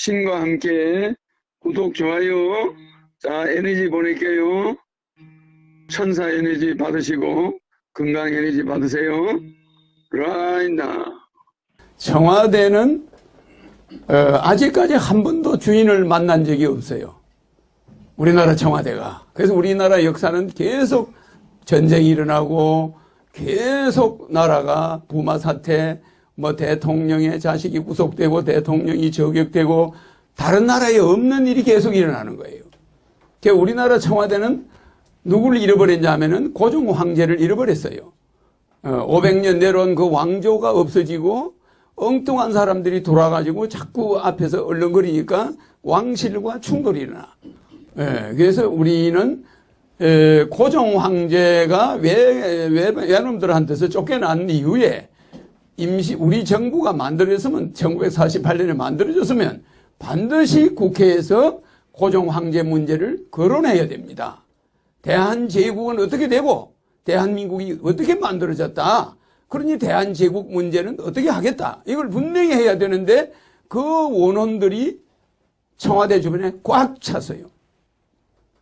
신과 함께 구독, 좋아요. 자, 에너지 보낼게요. 천사 에너지 받으시고 건강 에너지 받으세요. right now. 청와대는 아직까지 한 번도 주인을 만난 적이 없어요. 우리나라 청와대가. 그래서 우리나라 역사는 계속 전쟁이 일어나고 계속 나라가 부마 사태, 뭐 대통령의 자식이 구속되고 대통령이 저격되고 다른 나라에 없는 일이 계속 일어나는 거예요. 우리나라 청와대는 누구를 잃어버렸냐 하면은 고종 황제를 잃어버렸어요. 500년 내려온 그 왕조가 없어지고 엉뚱한 사람들이 돌아가지고 자꾸 앞에서 얼렁거리니까 왕실과 충돌이 일어나. 그래서 우리는 고종 황제가 외놈들한테서 쫓겨난 이후에 우리 정부가 만들어졌으면 1948년에 만들어졌으면 반드시 국회에서 고종 황제 문제를 거론해야 됩니다. 대한제국은 어떻게 되고 대한민국이 어떻게 만들어졌다. 그러니 대한제국 문제는 어떻게 하겠다. 이걸 분명히 해야 되는데 그 원혼들이 청와대 주변에 꽉 찼어요.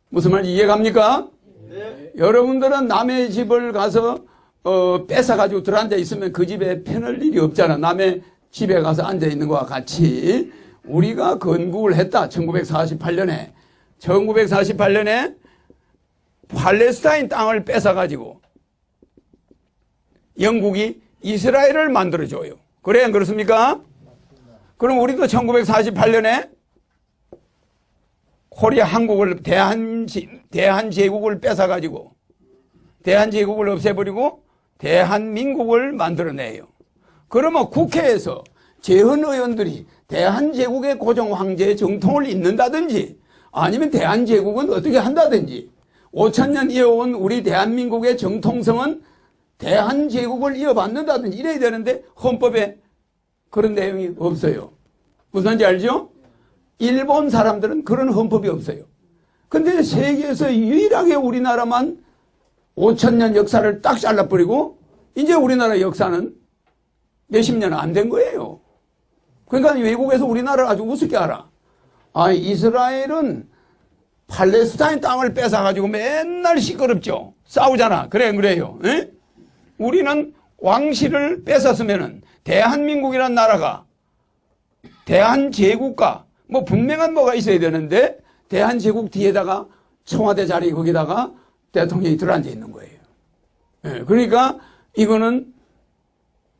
무슨 말인지 이해갑니까? 네. 여러분들은 남의 집을 가서 뺏어가지고 들어앉아 있으면 그 집에 편할 일이 없잖아. 남의 집에 가서 앉아 있는 것과 같이 우리가 건국을 했다. 1948년에. 1948년에 팔레스타인 땅을 뺏어가지고 영국이 이스라엘을 만들어줘요. 그래, 안 그렇습니까? 그럼 우리도 1948년에 코리아 한국을 대한제국을 뺏어가지고 대한제국을 없애버리고 대한민국을 만들어내요. 그러면 국회에서 재헌 의원들이 대한제국의 고종 황제의 정통을 잇는다든지 아니면 대한제국은 어떻게 한다든지 5000년 이어온 우리 대한민국의 정통성은 대한제국을 이어받는다든지 이래야 되는데 헌법에 그런 내용이 없어요. 무슨 말인지 알죠? 일본 사람들은 그런 헌법이 없어요. 근데 세계에서 유일하게 우리나라만 5000년 역사를 딱 잘라버리고 이제 우리나라 역사는 몇십 년 안 된 거예요. 그러니까 외국에서 우리나라를 아주 우습게 알아. 이스라엘은 팔레스타인 땅을 뺏어가지고 맨날 시끄럽죠. 싸우잖아. 그래, 안 그래요? 에? 우리는 왕실을 뺏었으면은 대한민국이라는 나라가 대한제국과 뭐 분명한 뭐가 있어야 되는데 대한제국 뒤에다가 청와대 자리 거기다가 대통령이 들어앉아 있는 거예요. 예, 그러니까 이거는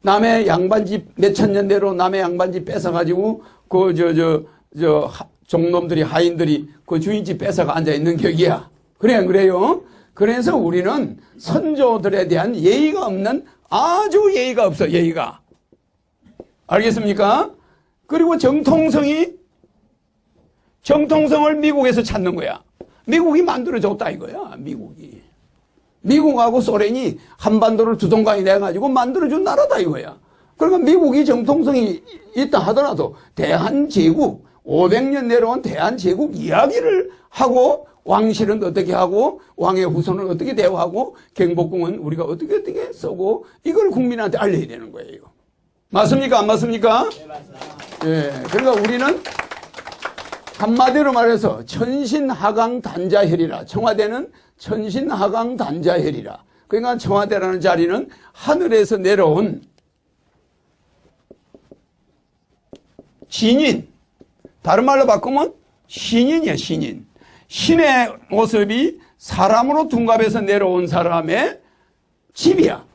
남의 양반집 몇천 년 내로 남의 양반집 뺏어가지고 종놈들이 하인들이 그 주인집 뺏어가 앉아 있는 격이야. 그래, 안 그래요? 그래서 우리는 선조들에 대한 예의가 없는 아주 예의가 없어, 예의가. 알겠습니까? 그리고 정통성을 미국에서 찾는 거야. 미국이 만들어줬다 이거야, 미국이. 미국하고 소련이 한반도를 두동강이 내가지고 만들어준 나라다 이거야. 그러니까 미국이 정통성이 있다 하더라도 대한제국, 500년 내려온 대한제국 이야기를 하고 왕실은 어떻게 하고 왕의 후손은 어떻게 대우하고 경복궁은 우리가 어떻게 쓰고 이걸 국민한테 알려야 되는 거예요. 맞습니까? 안 맞습니까? 네, 맞습니다. 예, 그러니까 우리는 한마디로 말해서 천신하강단자혈이라. 청와대는 천신하강단자혈이라. 그러니까 청와대라는 자리는 하늘에서 내려온 신인, 다른 말로 바꾸면 신인이야, 신인. 신의 모습이 사람으로 둔갑해서 내려온 사람의 집이야.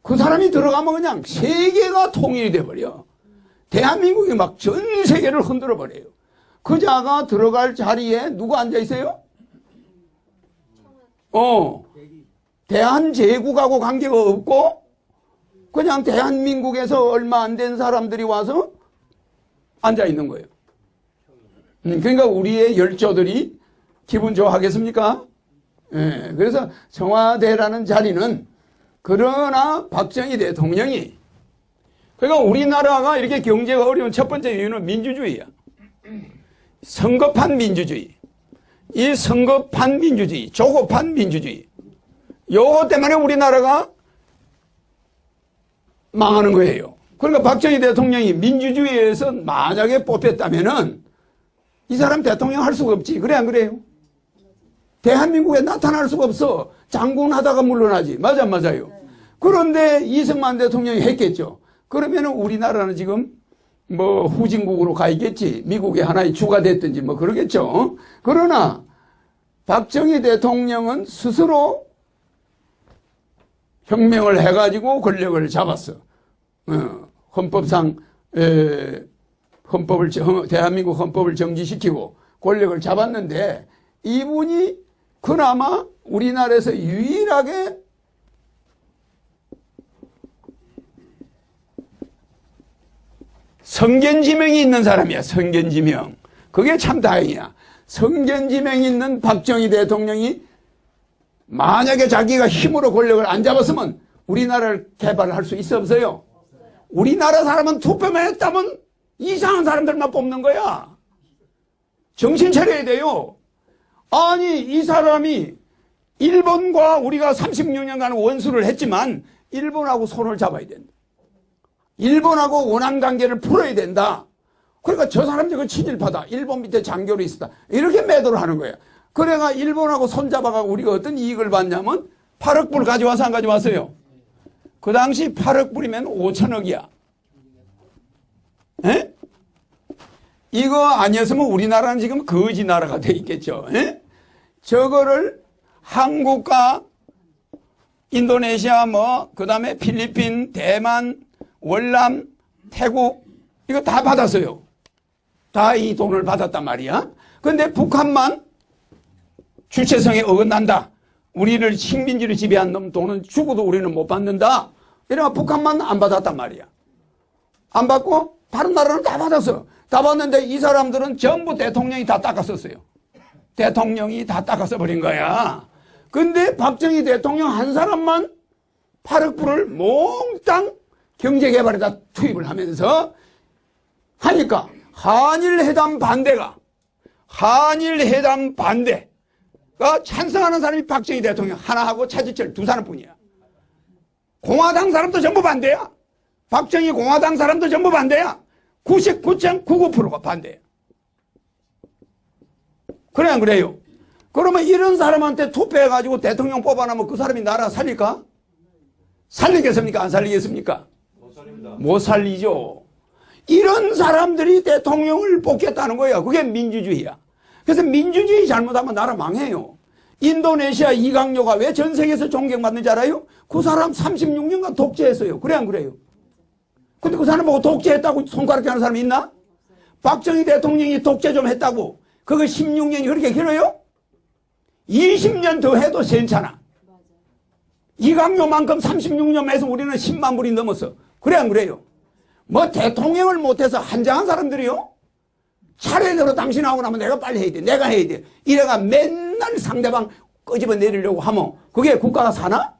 그 사람이 들어가면 그냥 세계가 통일이 돼버려. 대한민국이 막 전 세계를 흔들어 버려요. 그 자가 들어갈 자리에 누가 앉아 있어요? 대한제국하고 관계가 없고 그냥 대한민국에서 얼마 안 된 사람들이 와서 앉아 있는 거예요. 그러니까 우리의 열조들이 기분 좋아하겠습니까? 예, 그래서 청와대라는 자리는 그러나 박정희 대통령이 그러니까 우리나라가 이렇게 경제가 어려운 첫 번째 이유는 민주주의야. 성급한 민주주의. 이 성급한 민주주의, 조급한 민주주의. 요거 때문에 우리나라가 망하는 거예요. 그러니까 박정희 대통령이 민주주의에서 만약에 뽑혔다면은 이 사람 대통령 할 수가 없지. 그래 안 그래요? 대한민국에 나타날 수가 없어. 장군 하다가 물러나지. 맞아 안 맞아요? 그런데 이승만 대통령이 했겠죠. 그러면 우리나라는 지금 뭐 후진국으로 가 있겠지. 미국의 하나의 주가 됐든지 뭐 그러겠죠. 그러나 박정희 대통령은 스스로 혁명을 해가지고 권력을 잡았어. 헌법상 대한민국 헌법을 정지시키고 권력을 잡았는데 이분이 그나마 우리나라에서 유일하게 성견지명이 있는 사람이야. 성견지명. 그게 참 다행이야. 성견지명이 있는 박정희 대통령이 만약에 자기가 힘으로 권력을 안 잡았으면 우리나라를 개발할 수 있어 없어요? 우리나라 사람은 투표만 했다면 이상한 사람들만 뽑는 거야. 정신 차려야 돼요. 아니 이 사람이 일본과 우리가 36년간 원수를 했지만 일본하고 손을 잡아야 된다. 일본하고 원한관계를 풀어야 된다. 그러니까 저 사람 저거 친일파다. 일본 밑에 장교로 있었다. 이렇게 매도를 하는 거야. 그래가 일본하고 손잡아가고 우리가 어떤 이익을 받냐면 8억 불 가져와서 안 가져왔어요. 그 당시 8억 불이면 5천억이야. 에? 이거 아니었으면 우리나라는 지금 거지 나라가 돼 있겠죠. 에? 저거를 한국과 인도네시아 그 다음에 필리핀, 대만, 월남, 태국 이거 다 받았어요. 다 이 돈을 받았단 말이야. 그런데 북한만 주체성에 어긋난다. 우리를 식민지로 지배한 놈 돈은 죽어도 우리는 못 받는다. 이러면 북한만 안 받았단 말이야. 안 받고 다른 나라는 다 받았어. 다 받는데 이 사람들은 전부 대통령이 다 닦았었어요. 대통령이 다 닦아서 버린 거야. 근데 박정희 대통령 한 사람만 8억 불을 몽땅 경제개발에다 투입을 하면서 하니까 한일회담 반대가 찬성하는 사람이 박정희 대통령 하나하고 차지철 두 사람뿐이야. 공화당 사람도 전부 반대야. 박정희 공화당 사람도 전부 반대야. 99.99%가 반대야. 그래 안 그래요? 그러면 이런 사람한테 투표해가지고 대통령 뽑아놓으면 그 사람이 나라 살릴까? 살리겠습니까? 안 살리겠습니까? 못 살립니다. 못 살리죠. 이런 사람들이 대통령을 뽑겠다는 거야. 그게 민주주의야. 그래서 민주주의 잘못하면 나라 망해요. 인도네시아 이강요가 왜 전 세계에서 존경받는지 알아요? 그 사람 36년간 독재했어요. 그래 안 그래요? 근데 그 사람 보고 독재했다고 손가락질 하는 사람이 있나? 박정희 대통령이 독재 좀 했다고 그거 16년이 그렇게 길어요? 20년 더 해도 괜찮아. 이강요만큼 36년 해서 우리는 10만 불이 넘었어. 그래 안 그래요? 뭐 대통령을 못해서 한장한 사람들이요? 차례대로 당신하고 나면 내가 빨리 해야 돼. 내가 해야 돼. 이래가 맨날 상대방 끄집어 내리려고 하면 그게 국가가 사나?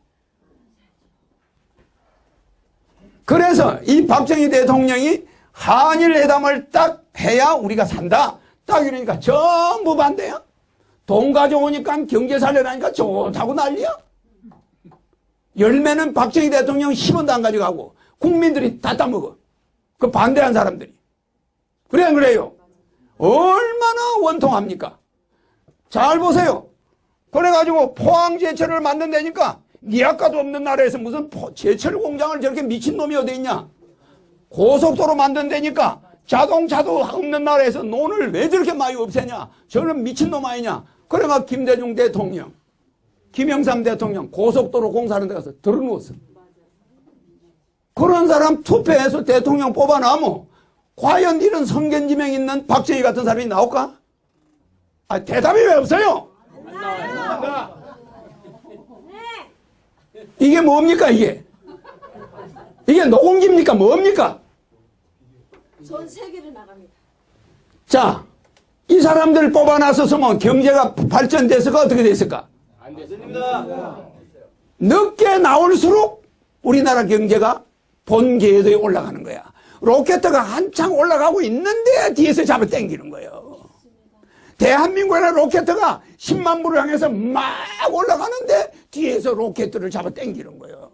그래서 이 박정희 대통령이 한일회담을 딱 해야 우리가 산다. 딱 이러니까 전부 반대야. 돈 가져오니까 경제 살려라니까 좋다고 난리야. 열매는 박정희 대통령 10원도 안 가져가고 국민들이 다 따먹어. 그 반대한 사람들이. 그래 안 그래요? 얼마나 원통합니까? 잘 보세요. 그래가지고 포항제철을 만든다니까 니아까도 없는 나라에서 무슨 제철 공장을 저렇게 미친놈이 어디 있냐? 고속도로 만든다니까 자동차도 없는 나라에서 논을 왜 저렇게 많이 없애냐? 저는 미친놈 아니냐? 그래가 김대중 대통령, 김영삼 대통령 고속도로 공사하는 데 가서 들어누웠어. 그런 사람 투표해서 대통령 뽑아놔면 과연 이런 성견지명 있는 박정희 같은 사람이 나올까? 아, 대답이 왜 없어요? 이게 뭡니까 이게? 이게 노공기입니까? 뭡니까? 전 세계로 나갑니다. 자, 이 사람들 뽑아놨었으면 경제가 발전됐을까? 어떻게 됐을까? 안 됐습니다. 늦게 나올수록 우리나라 경제가 본 궤도에 올라가는 거야. 로켓가 한창 올라가고 있는데 뒤에서 잡아 당기는 거예요. 대한민국의 로켓가 10만 불을 향해서 막 올라가는데 뒤에서 로켓들을 잡아 당기는 거예요.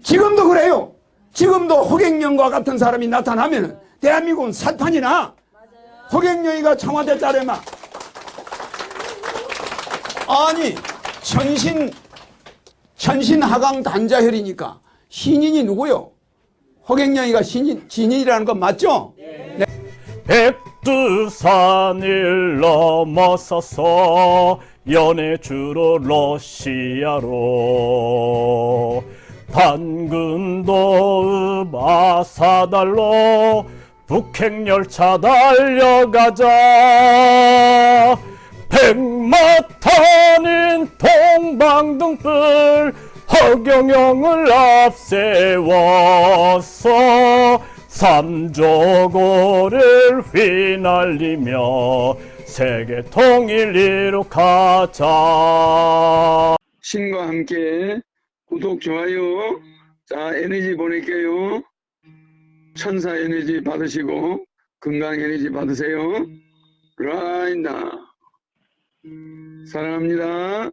지금도 그래요. 지금도 허경영과 같은 사람이 나타나면 대한민국은 살판이나 허경영이가 청와대 딸에만 아니 천신하강 단자혈이니까 신인이 누구요? 허경영이가 신인이라는 건 맞죠? 백두산을 넘어서서 연해주로 러시아로 단근도읍 아사달로 북핵열차 달려가자 백마 타는 동방등불 허경영을 앞세워서 삼조고를 휘날리며 세계 통일 이룩하자. 신과 함께 구독, 좋아요. 자, 에너지 보낼게요. 천사 에너지 받으시고 건강 에너지 받으세요. 라이나 사랑합니다.